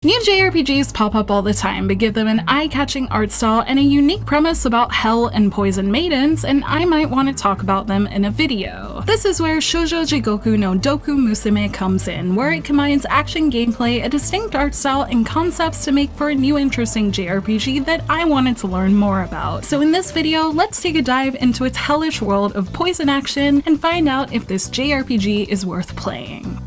New JRPGs pop up all the time, but give them an eye-catching art style and a unique premise about hell and poison maidens, and I might want to talk about them in a video. This is where Shoujo Jigoku no Doku Musume comes in, where it combines action gameplay, a distinct art style, and concepts to make for a new interesting JRPG that I wanted to learn more about. So in this video, let's take a dive into its hellish world of poison action and find out if this JRPG is worth playing.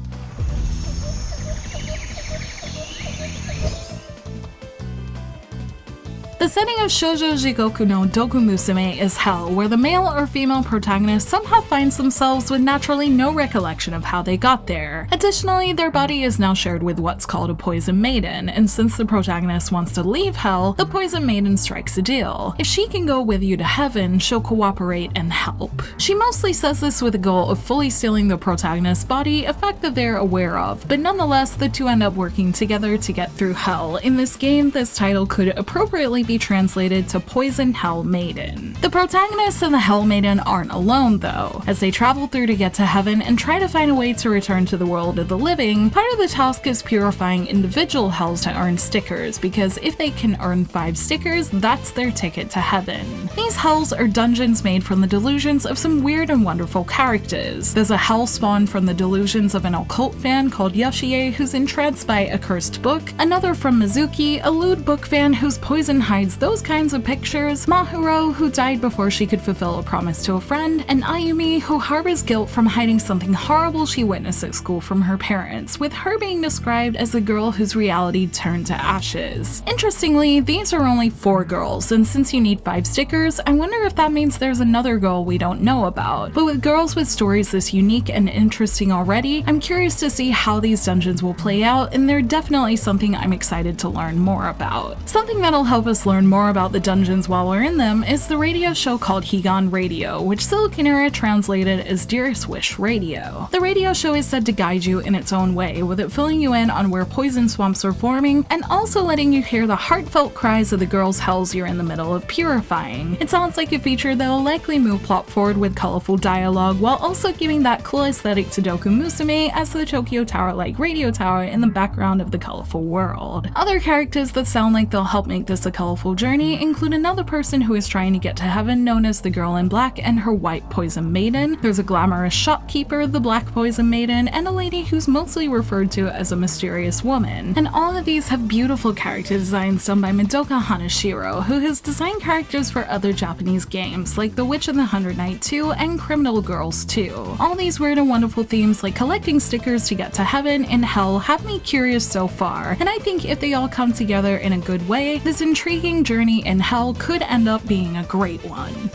The setting of Shoujo Jigoku no Doku Musume is hell, where the male or female protagonist somehow finds themselves with naturally no recollection of how they got there. Additionally, their body is now shared with what's called a poison maiden, and since the protagonist wants to leave hell, the poison maiden strikes a deal. If she can go with you to heaven, she'll cooperate and help. She mostly says this with the goal of fully stealing the protagonist's body, a fact that they're aware of, but nonetheless, the two end up working together to get through hell. In this game, this title could appropriately be translated to Poison Hell Maiden. The protagonist and the Hell Maiden aren't alone though. As they travel through to get to heaven and try to find a way to return to the world of the living, part of the task is purifying individual hells to earn stickers, because if they can earn 5 stickers, that's their ticket to heaven. These hells are dungeons made from the delusions of some weird and wonderful characters. There's a hell spawned from the delusions of an occult fan called Yoshie who's entranced by a cursed book, another from Mizuki, a lewd book fan whose poison hides those kinds of pictures, Mahuro, who died before she could fulfill a promise to a friend, and Ayumi, who harbors guilt from hiding something horrible she witnessed at school from her parents, with her being described as the girl whose reality turned to ashes. Interestingly, these are only 4 girls, and since you need 5 stickers, I wonder if that means there's another girl we don't know about. But with girls with stories this unique and interesting already, I'm curious to see how these dungeons will play out, and they're definitely something I'm excited to learn more about. Something that'll help us learn more about the dungeons while we're in them is the radio show called Higan Radio, which Silicon Era translated as Dearest Wish Radio. The radio show is said to guide you in its own way, with it filling you in on where poison swamps are forming, and also letting you hear the heartfelt cries of the girls' hells you're in the middle of purifying. It sounds like a feature that'll likely move plot forward with colorful dialogue, while also giving that cool aesthetic to Doku Musume as the Tokyo Tower-like radio tower in the background of the colorful world. Other characters that sound like they'll help make this a colorful journey include another person who is trying to get to heaven known as the Girl in Black and her White Poison Maiden. There's a glamorous shopkeeper, the Black Poison Maiden, and a lady who's mostly referred to as a mysterious woman. And all of these have beautiful character designs done by Madoka Hanashiro, who has designed characters for other Japanese games like The Witch and the Hundred Knight 2 and Criminal Girls 2. All these weird and wonderful themes like collecting stickers to get to heaven and hell have me curious so far, and I think if they all come together in a good way, this intriguing journey in hell could end up being a great one.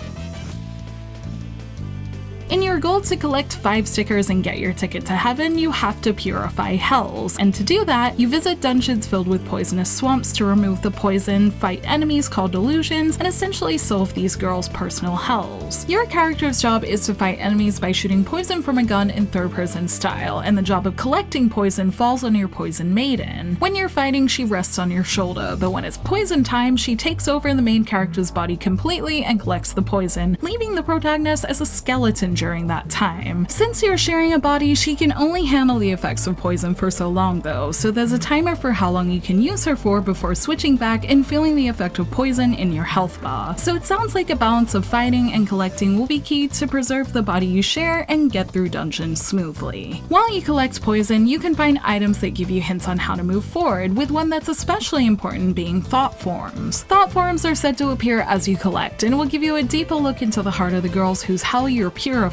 In your goal to collect 5 stickers and get your ticket to heaven, you have to purify hells, and to do that, you visit dungeons filled with poisonous swamps to remove the poison, fight enemies called delusions, and essentially solve these girls' personal hells. Your character's job is to fight enemies by shooting poison from a gun in third-person style, and the job of collecting poison falls on your poison maiden. When you're fighting, she rests on your shoulder, but when it's poison time, she takes over the main character's body completely and collects the poison, leaving the protagonist as a skeleton during that time. Since you're sharing a body, she can only handle the effects of poison for so long though, so there's a timer for how long you can use her for before switching back and feeling the effect of poison in your health bar. So it sounds like a balance of fighting and collecting will be key to preserve the body you share and get through dungeons smoothly. While you collect poison, you can find items that give you hints on how to move forward, with one that's especially important being thought forms. Thought forms are said to appear as you collect and will give you a deeper look into the heart of the girls whose hell you're purifying.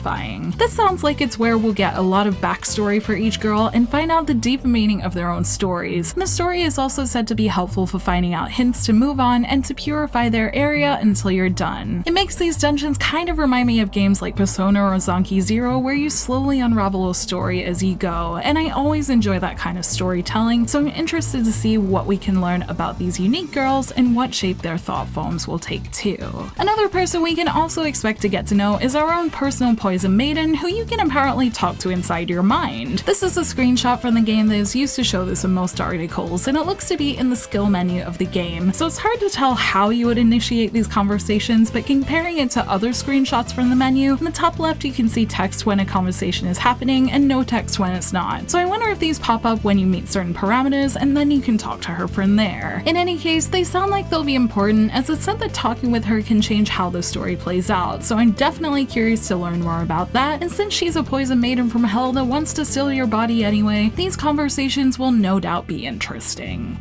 This sounds like it's where we'll get a lot of backstory for each girl and find out the deep meaning of their own stories. And the story is also said to be helpful for finding out hints to move on and to purify their area until you're done. It makes these dungeons kind of remind me of games like Persona or Zanki Zero, where you slowly unravel a story as you go, and I always enjoy that kind of storytelling, so I'm interested to see what we can learn about these unique girls and what shape their thought forms will take too. Another person we can also expect to get to know is our own personal poison maiden who you can apparently talk to inside your mind. This is a screenshot from the game that is used to show this in most articles, and it looks to be in the skill menu of the game, so it's hard to tell how you would initiate these conversations, but comparing it to other screenshots from the menu, in the top left you can see text when a conversation is happening and no text when it's not. So I wonder if these pop up when you meet certain parameters and then you can talk to her from there. In any case, they sound like they'll be important, as it's said that talking with her can change how the story plays out, so I'm definitely curious to learn more about that, and since she's a poison maiden from hell that wants to steal your body anyway, these conversations will no doubt be interesting.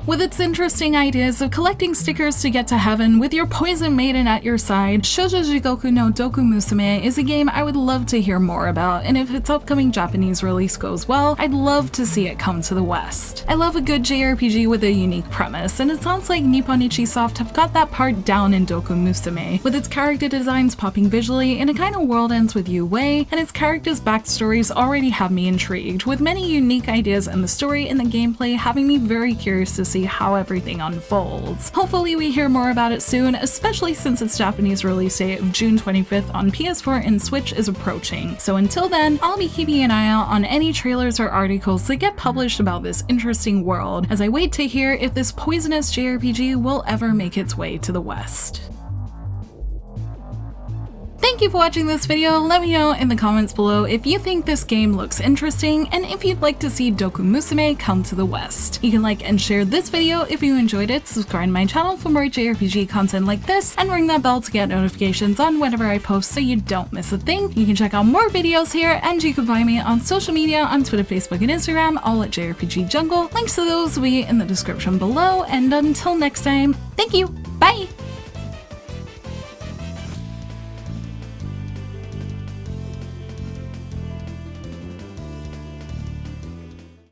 With its interesting ideas of collecting stickers to get to heaven with your poison maiden at your side, Shoujo Jigoku no Doku Musume is a game I would love to hear more about, and if its upcoming Japanese release goes well, I'd love to see it come to the West. I love a good JRPG with a unique premise, and it sounds like Nippon Ichi Soft have got that part down in Doku Musume, with its character designs popping visually in a kind of world ends with you way, and its characters' backstories already have me intrigued, with many unique ideas in the story and the gameplay having me very curious to see how everything unfolds. Hopefully we hear more about it soon, especially since its Japanese release date of June 25th on PS4 and Switch is approaching. So until then, I'll be keeping an eye out on any trailers or articles that get published about this interesting world, as I wait to hear if this poisonous JRPG will ever make its way to the West. Thank you for watching this video. Let me know in the comments below if you think this game looks interesting and if you'd like to see Doku Musume come to the West. You can like and share this video if you enjoyed it, subscribe to my channel for more JRPG content like this, and ring that bell to get notifications on whenever I post so you don't miss a thing. You can check out more videos here, and you can find me on social media on Twitter, Facebook, and Instagram, all at JRPG Jungle. Links to those will be in the description below, and until next time, thank you, bye!